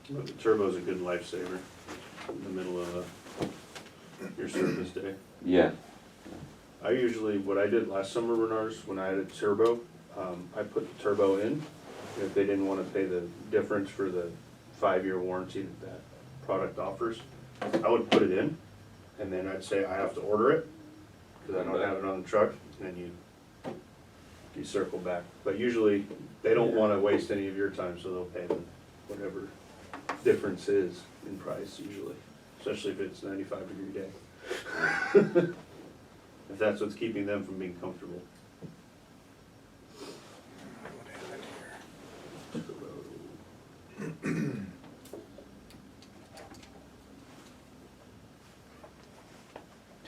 But the turbo's a good lifesaver in the middle of your service day. Yeah. I usually, what I did last summer, Renars, when I had a turbo, I put the turbo in. If they didn't want to pay the difference for the 5-year warranty that that product offers, I would put it in, and then I'd say I have to order it, because I don't have it on the truck, and then you circle back. But usually, they don't want to waste any of your time, so they'll pay the whatever difference is in price usually, especially if it's 95-degree day. If that's what's keeping them from being comfortable.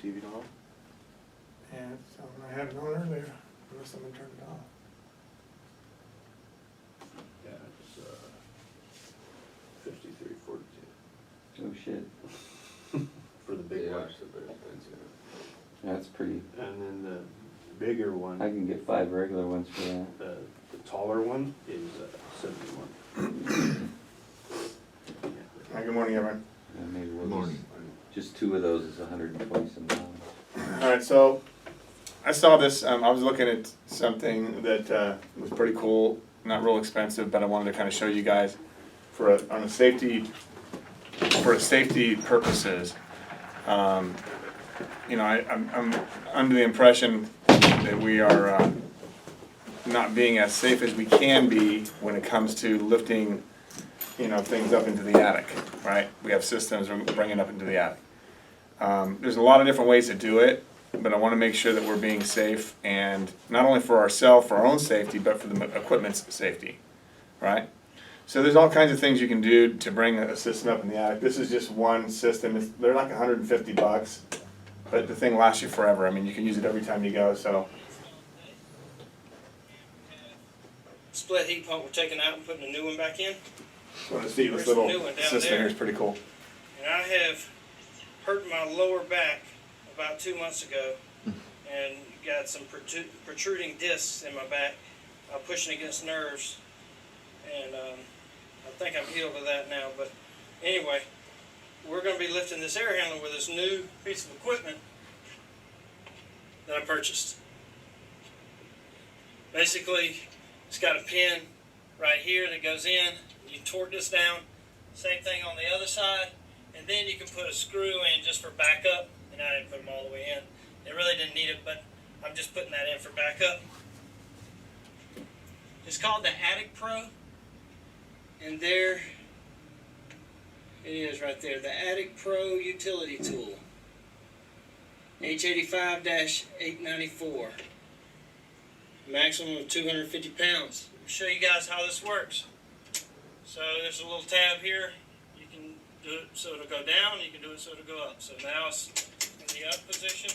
TV on? Yeah, I had it on earlier, unless someone turned it off. Yeah, it's 5342 Oh shit. for the big one. That's pretty. And then the bigger one, I can get 5 regular ones for that. the taller one is 71. Hi, good morning, everyone. Yeah, maybe we'll Morning. just 2 of those is $120 some dollars. All right, so I saw this. I was looking at something that was pretty cool, not real expensive, but I wanted to kind of show you guys for safety purposes. You know, I'm under the impression that we are not being as safe as we can be when it comes to lifting, you know, things up into the attic, right? We have systems we're bringing up into the attic. There's a lot of different ways to do it, but I want to make sure that we're being safe, and not only for ourselves, for our own safety, but for the equipment's safety, right? So there's all kinds of things you can do to bring a system up in the attic. This is just one system. They're like $150, but the thing lasts you forever. I mean, you can use it every time you go, so. Split heat pump we're taking out and putting a new one back in. Want to see this There's a little new one down system there. here is pretty cool. And I have hurt my lower back about 2 months ago and got some protruding discs in my back, pushing against nerves. And I think I'm healed of that now. But anyway, we're going to be lifting this air handler with this new piece of equipment that I purchased. Basically, it's got a pin right here that goes in. You torque this down. Same thing on the other side. And then you can put a screw in just for backup. And I didn't put them all the way in. They really didn't need it, but I'm just putting that in for backup. It's called the Attic Pro. And there it is right there. The Attic Pro Utility Tool. H85-894. Maximum of 250 pounds. I'll show you guys how this works. So there's a little tab here. You can do it so it'll go down, you can do it so it'll go up. So now it's in the up position.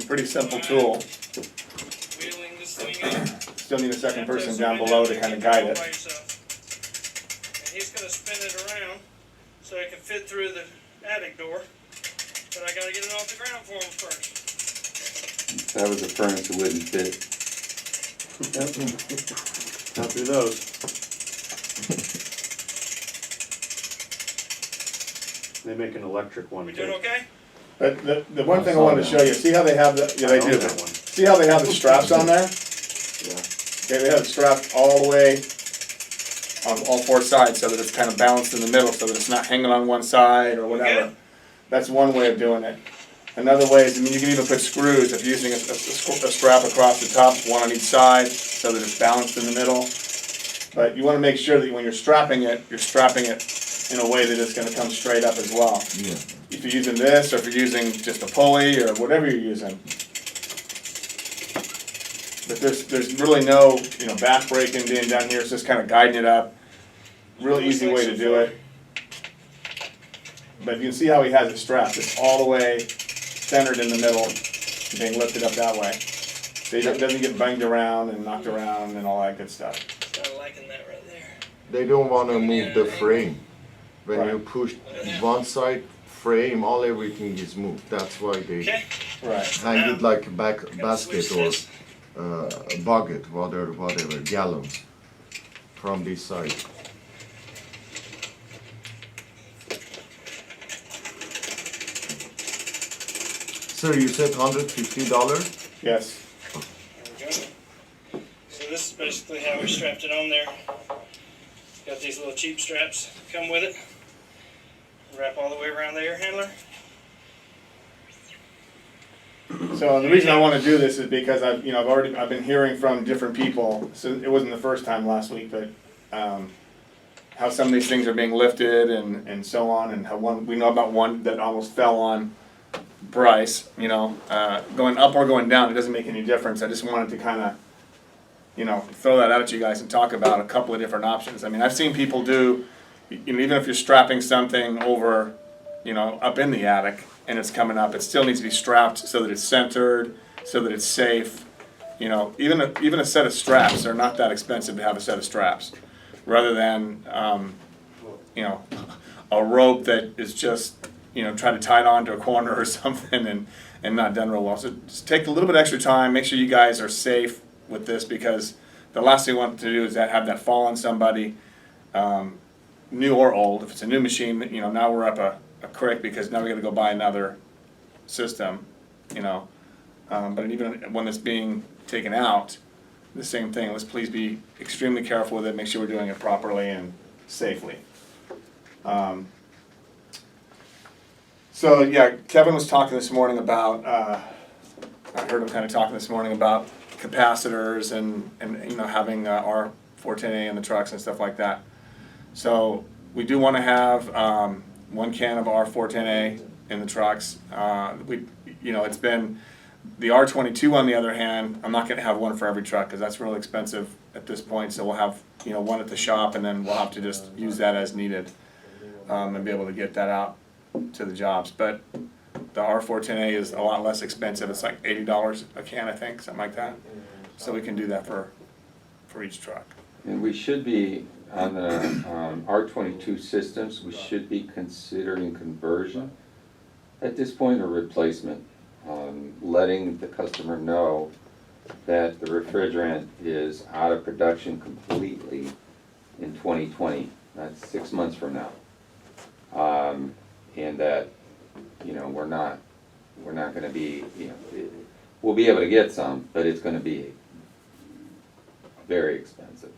Pretty simple tool. Wheeling this thing up. Still need a second person down below to kind of guide it. And he's going to spin it around so it can fit through the attic door. But I got to get it off the ground for him first. If that was a furnace, it wouldn't fit. Not through those. They make an electric one We too. doing okay? But the one thing I wanted to show you, see how they have the, yeah, they I own do. that one. See how they have the straps on there? Yeah. Okay, they have it strapped all the way on all 4 sides so that it's kind of balanced in the middle so that it's not hanging on one side or whatever. Okay. That's one way of doing it. Another way is, I mean, you can even put screws if you're using a strap across the top, one on each side so that it's balanced in the middle. But you want to make sure that when you're strapping it in a way that it's going to come straight up as well. Yeah. If you're using this, or if you're using just a pulley, or whatever you're using. But there's really no, you know, back braking being down here. It's just kind of guiding it up. Real easy way to do it. But you can see how he has it strapped. It's all the way centered in the middle, being lifted up that way. So it doesn't get banged around and knocked around and all that good stuff. Kind of liking that right there. They don't want to move the frame. When Right. you push one side frame, everything is moved. That's why they Okay. Right. hang it like a basket switch or this. a bucket, whatever, gallons from this side. Sir, you said $150? Yes. There we go. So this is basically how we strapped it on there. Got these little cheap straps that come with it. Wrap all the way around the air handler. So the reason I want to do this is because I've been hearing from different people. So it wasn't the first time last week, but how some of these things are being lifted and so on, and how we know about one that almost fell on Bryce. Going up or going down, it doesn't make any difference. I just wanted to kind of throw that out at you guys and talk about a couple of different options. I mean, I've seen people do, even if you're strapping something over, up in the attic and it's coming up, it still needs to be strapped so that it's centered, so that it's safe. Even a set of straps, they're not that expensive to have a set of straps, rather than, a rope that is just, try to tie it onto a corner or something and not done real well. So just take a little bit extra time, make sure you guys are safe with this, because the last thing we want to do is have that fall on somebody, new or old. If it's a new machine, now we're up a creek because now we got to go buy another system, but even one that's being taken out, the same thing. Let's please be extremely careful with it, make sure we're doing it properly and safely. So yeah, Kevin was talking this morning about, I heard him kind of talking this morning about capacitors and having R410A in the trucks and stuff like that. So we do want to have one can of R410A in the trucks. It's been the R22 on the other hand. I'm not going to have one for every truck because that's really expensive at this point. So we'll have one at the shop, and then we'll have to just use that as needed and be able to get that out to the jobs. But the R410A is a lot less expensive. It's like $80 a can, I think, something like that. So we can do that for each truck. And we should be, on the R22 systems, we should be considering conversion at this point, or replacement. Letting the customer know that the refrigerant is out of production completely in 2020. That's 6 months from now. And that, we're not going to be, we'll be able to get some, but it's going to be very expensive.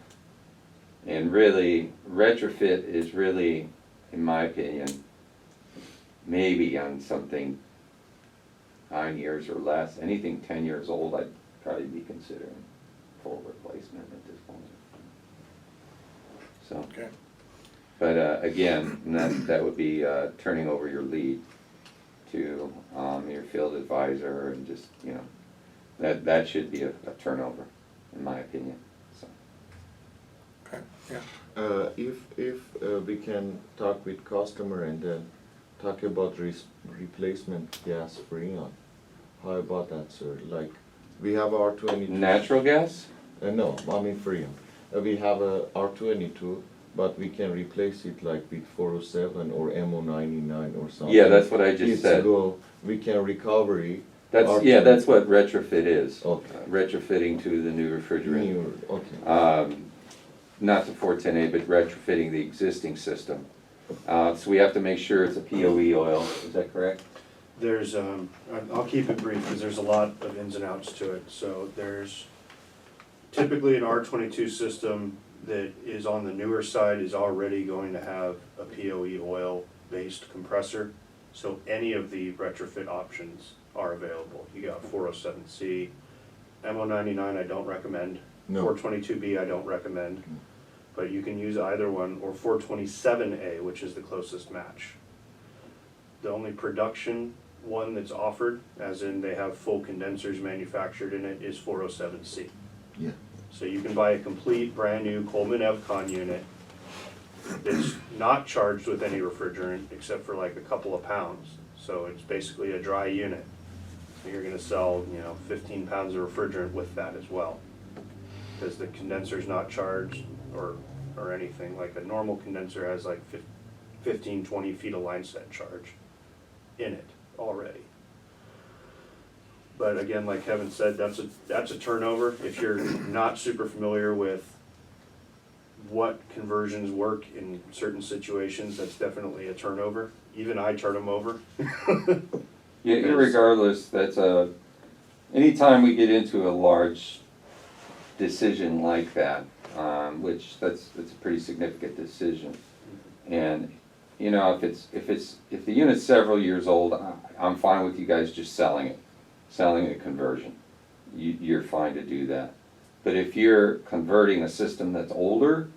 And really, retrofit is really, in my opinion, maybe on something 9 years or less. Anything 10 years old, I'd probably be considering full replacement at this point. So, Okay. but again, that would be turning over your lead to your field advisor, and just that should be a turnover, in my opinion. So. Okay. Yeah. If we can talk with customer and then talk about replacement gas freon. How about that, sir? Like, we have R22. Natural gas? No, I mean freon. We have a R22, but we can replace it like with 407 or MO99 or something. Yeah, that's what I just said. We can recovery. That's what retrofit is. Okay. Retrofitting to the new refrigerant. Okay. Not the 410A, but retrofitting the existing system. So we have to make sure it's a POE oil. Is that correct? There's, I'll keep it brief because there's a lot of ins and outs to it. So there's typically an R22 system that is on the newer side is already going to have a POE oil based compressor. So any of the retrofit options are available. You got 407C, MO99 I don't recommend, No. 422B I don't recommend, but you can use either one, or 427A, which is the closest match. The only production one that's offered, as in they have full condensers manufactured in it, is 407C. Yeah. So you can buy a complete brand new Coleman EVCON unit that's not charged with any refrigerant except for like a couple of pounds. So it's basically a dry unit. So you're gonna sell, 15 pounds of refrigerant with that as well. Because the condenser's not charged or anything. Like a normal condenser has like 15, 20 feet of line set charge in it already. But again, like Kevin said, that's a turnover. If you're not super familiar with what conversions work in certain situations, that's definitely a turnover. Even I turn them over. Yeah, Because- irregardless, anytime we get into a large decision like that, which that's a pretty significant decision. And, you know, if the unit's several years old, I'm fine with you guys just selling a conversion. You're fine to do that. But if you're converting a system that's older,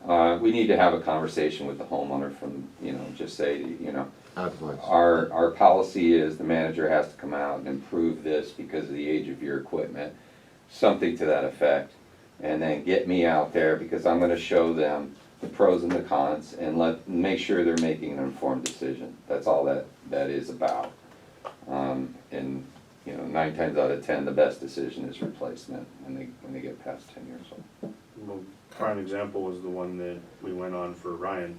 we need to have a conversation with the homeowner from, you know, just say, you know, Advice. our policy is the manager has to come out and improve this because of the age of your equipment, something to that effect. And then get me out there because I'm gonna show them the pros and the cons and make sure they're making an informed decision. That's all that is about. And, you know, 9 times out of 10, the best decision is replacement when they get past 10 years old. Well, prime example was the one that we went on for Ryan,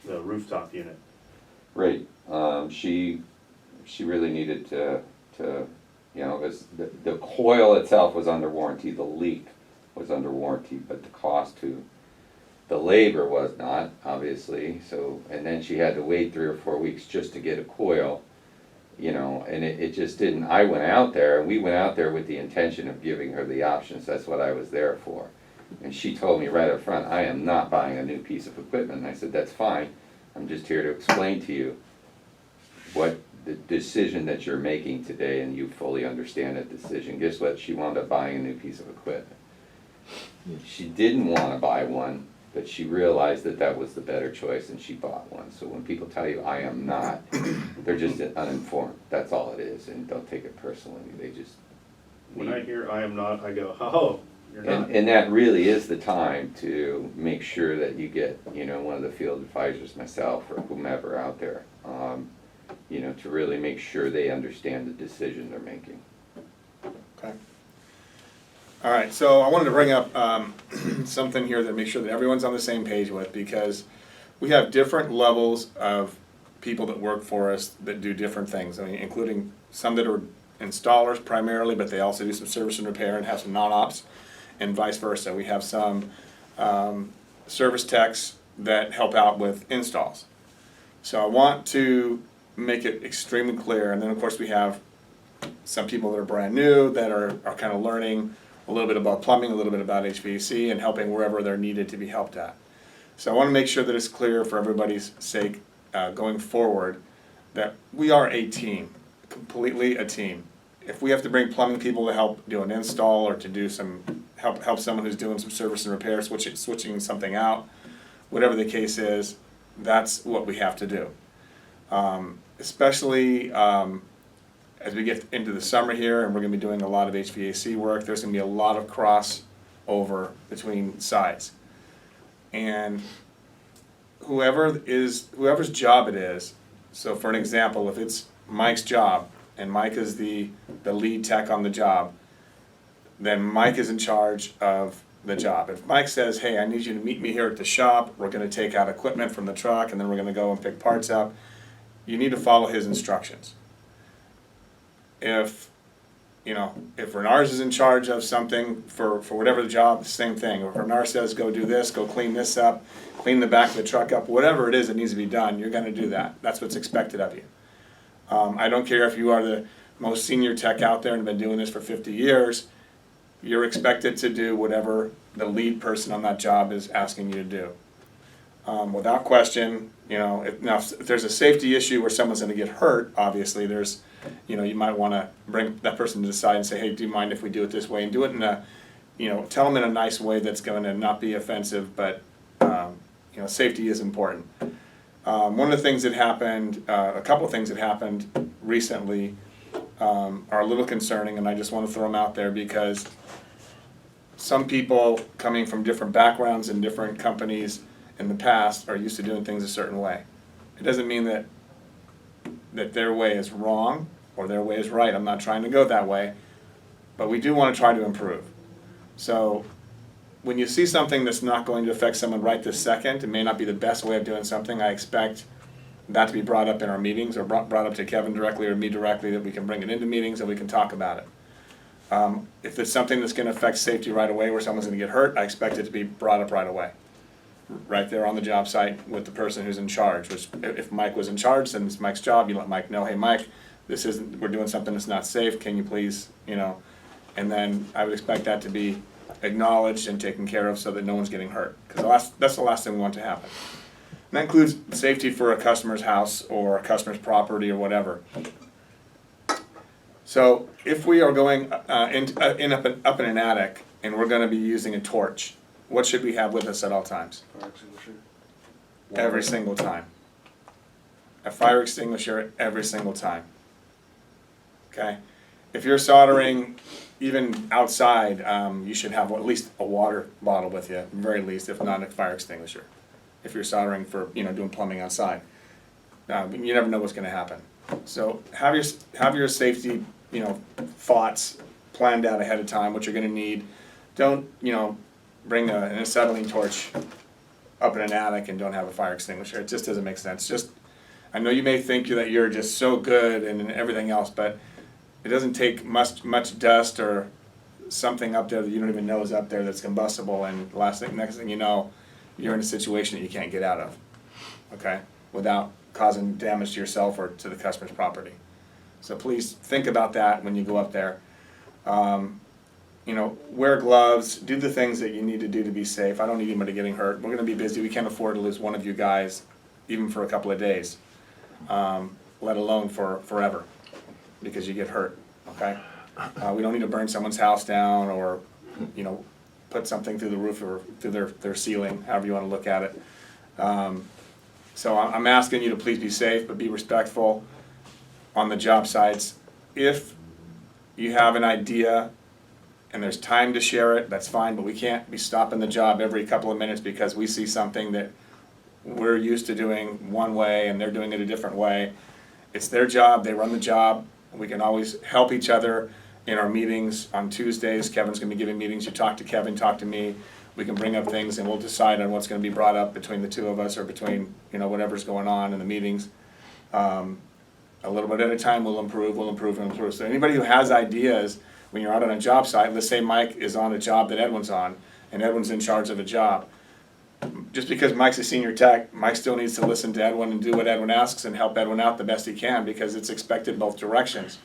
the rooftop unit. Right, she really needed to, you know, because the coil itself was under warranty, the leak was under warranty, but the cost to the labor was not, obviously, so, and then she had to wait 3 or 4 weeks just to get a coil, you know, and it just didn't, I went out there, and we went out there with the intention of giving her the options, that's what I was there for. And she told me right up front, I am not buying a new piece of equipment, and I said, that's fine, I'm just here to explain to you what the decision that you're making today, and you fully understand that decision. Guess what? She wound up buying a new piece of equipment. She didn't want to buy one, but she realized that that was the better choice, and she bought one. So when people tell you, I am not, they're just uninformed. That's all it is, and don't take it personally. They just When I hear I am not, I go, oh, you're not. and that really is the time to make sure that you get, you know, one of the field advisors, myself, or whomever out there, you know, to really make sure they understand the decision they're making. Okay. All right, so I wanted to bring up something here that make sure that everyone's on the same page with, because we have different levels of people that work for us that do different things. I mean, including some that are installers primarily, but they also do some service and repair and have some non-ops, and vice versa. We have some service techs that help out with installs. So I want to make it extremely clear, and then of course we have some people that are brand new that are kind of learning a little bit about plumbing, a little bit about HVAC, and helping wherever they're needed to be helped at. So I want to make sure that it's clear for everybody's sake going forward that we are a team, completely a team. If we have to bring plumbing people to help do an install or to do some help someone who's doing some service and repair, switching something out, whatever the case is, that's what we have to do. Especially as we get into the summer here, and we're going to be doing a lot of HVAC work, there's going to be a lot of crossover between sites. And whoever's job it is, so for an example, if it's Mike's job, and Mike is the lead tech on the job, then Mike is in charge of the job. If Mike says, hey, I need you to meet me here at the shop, we're going to take out equipment from the truck, and then we're going to go and pick parts up, you need to follow his instructions. If Renars is in charge of something for whatever the job, same thing. If Renars says go do this, go clean this up, clean the back of the truck up, whatever it is that needs to be done, you're going to do that. That's what's expected of you. I don't care if you are the most senior tech out there and have been doing this for 50 years, you're expected to do whatever the lead person on that job is asking you to do. Without question, if there's a safety issue where someone's going to get hurt, obviously you might want to bring that person to the side and say, hey, do you mind if we do it this way? And do it in a, tell them in a nice way that's going to not be offensive, but, safety is important. One of the things that happened, a couple of things that happened recently are a little concerning, and I just want to throw them out there because some people coming from different backgrounds and different companies in the past are used to doing things a certain way. It doesn't mean that their way is wrong or their way is right. I'm not trying to go that way, but we do want to try to improve. So when you see something that's not going to affect someone right this second, it may not be the best way of doing something, I expect that to be brought up in our meetings or brought up to Kevin directly or me directly, that we can bring it into meetings and we can talk about it. If it's something that's going to affect safety right away where someone's going to get hurt, I expect it to be brought up right away. right there on the job site with the person who's in charge, which if Mike was in charge, then it's Mike's job, you let Mike know, hey, Mike, we're doing something that's not safe, can you please, and then I would expect that to be acknowledged and taken care of so that no one's getting hurt, because that's the last thing we want to happen. And that includes safety for a customer's house or a customer's property or whatever. So if we are going up in an attic and we're gonna be using a torch, what should we have with us at all times? Fire extinguisher. Every single time. A fire extinguisher every single time. Okay? If you're soldering even outside, you should have at least a water bottle with you, very least, if not a fire extinguisher. If you're soldering for, doing plumbing outside. You never know what's gonna happen. So have your safety, thoughts planned out ahead of time, what you're gonna need. Don't, bring an acetylene torch up in an attic and don't have a fire extinguisher. It just doesn't make sense. I know you may think that you're just so good and everything else, but it doesn't take much dust or something up there that you don't even know is up there that's combustible, and next thing you know, you're in a situation that you can't get out of, okay, without causing damage to yourself or to the customer's property. So please think about that when you go up there. Wear gloves, do the things that you need to do to be safe. I don't need anybody getting hurt. We're gonna be busy. We can't afford to lose one of you guys, even for a couple of days, let alone for forever, because you get hurt, okay? We don't need to burn someone's house down or, put something through the roof or through their ceiling, however you wanna look at it. So I'm asking you to please be safe, but be respectful on the job sites. If you have an idea and there's time to share it, that's fine, but we can't be stopping the job every couple of minutes because we see something that we're used to doing one way and they're doing it a different way. It's their job, they run the job. We can always help each other in our meetings on Tuesdays. Kevin's gonna be giving meetings. You talk to Kevin, talk to me. We can bring up things and we'll decide on what's gonna be brought up between the two of us or between, whatever's going on in the meetings. A little bit at a time, we'll improve. So anybody who has ideas, when you're out on a job site, let's say Mike is on a job that Edwin's on, and Edwin's in charge of a job. Just because Mike's a senior tech, Mike still needs to listen to Edwin and do what Edwin asks and help Edwin out the best he can, because it's expected both directions.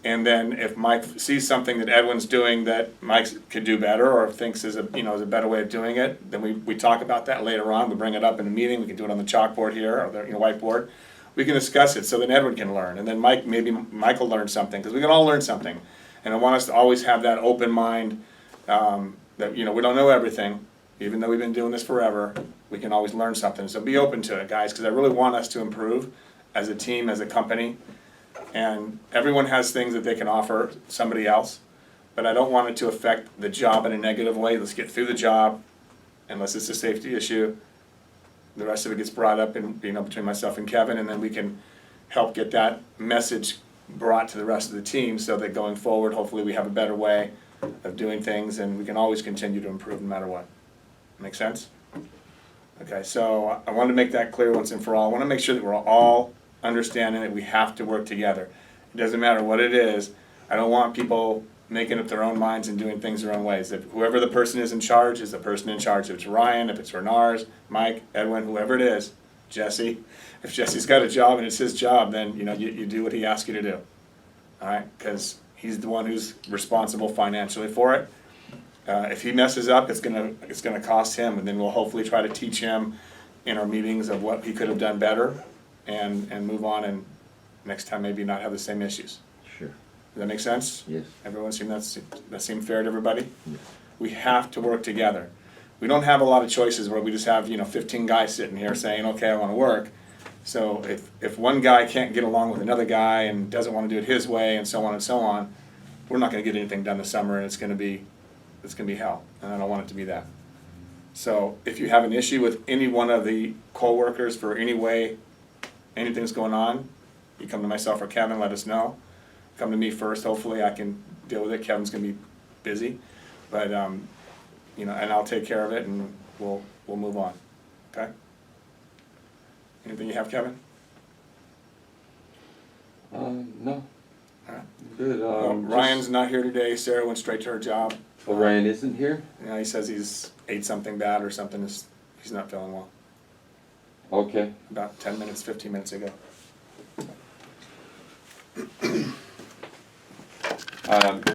And then if Mike sees something that Edwin's doing that Mike could do better or thinks is a better way of doing it, then we talk about that later on. We bring it up in a meeting. We can do it on the chalkboard here or the whiteboard. We can discuss it so then Edwin can learn, and then maybe Mike will learn something, because we can all learn something. And I want us to always have that open mind, that, we don't know everything, even though we've been doing this forever, we can always learn something. So be open to it, guys, because I really want us to improve as a team, as a company. And everyone has things that they can offer somebody else, but I don't want it to affect the job in a negative way. Let's get through the job, unless it's a safety issue. The rest of it gets brought up in, between myself and Kevin, and then we can help get that message brought to the rest of the team so that going forward, hopefully we have a better way of doing things and we can always continue to improve no matter what. Make sense? Okay, so I wanted to make that clear once and for all. I want to make sure that we're all understanding that we have to work together. It doesn't matter what it is. I don't want people making up their own minds and doing things their own ways. If whoever the person is in charge is the person in charge. If it's Ryan, if it's Renars, Mike, Edwin, whoever it is, Jesse. If Jesse's got a job and it's his job, then you do what he asks you to do. All right, because he's the one who's responsible financially for it. If he messes up, it's gonna cost him, and then we'll hopefully try to teach him in our meetings of what he could have done better, and move on, and next time maybe not have the same issues. Sure. Does that make sense? Yes. Everyone that seem fair to everybody? Yes. We have to work together. We don't have a lot of choices where we just have 15 guys sitting here saying, okay, I want to work. So if one guy can't get along with another guy and doesn't want to do it his way and so on, we're not going to get anything done this summer, and it's going to be hell, and I don't want it to be that. So if you have an issue with any one of the co-workers for any way anything's going on, you come to myself or Kevin, let us know. Come to me first, hopefully I can deal with it. Kevin's gonna be busy, but and I'll take care of it, and we'll move on. Okay? Anything you have, Kevin? No. All right. Good. Ryan's not here today. Sarah went straight to her job. Well, Ryan isn't here? You know, he says he's ate something bad or something, he's not feeling well, Okay. about 10 minutes, 15 minutes ago.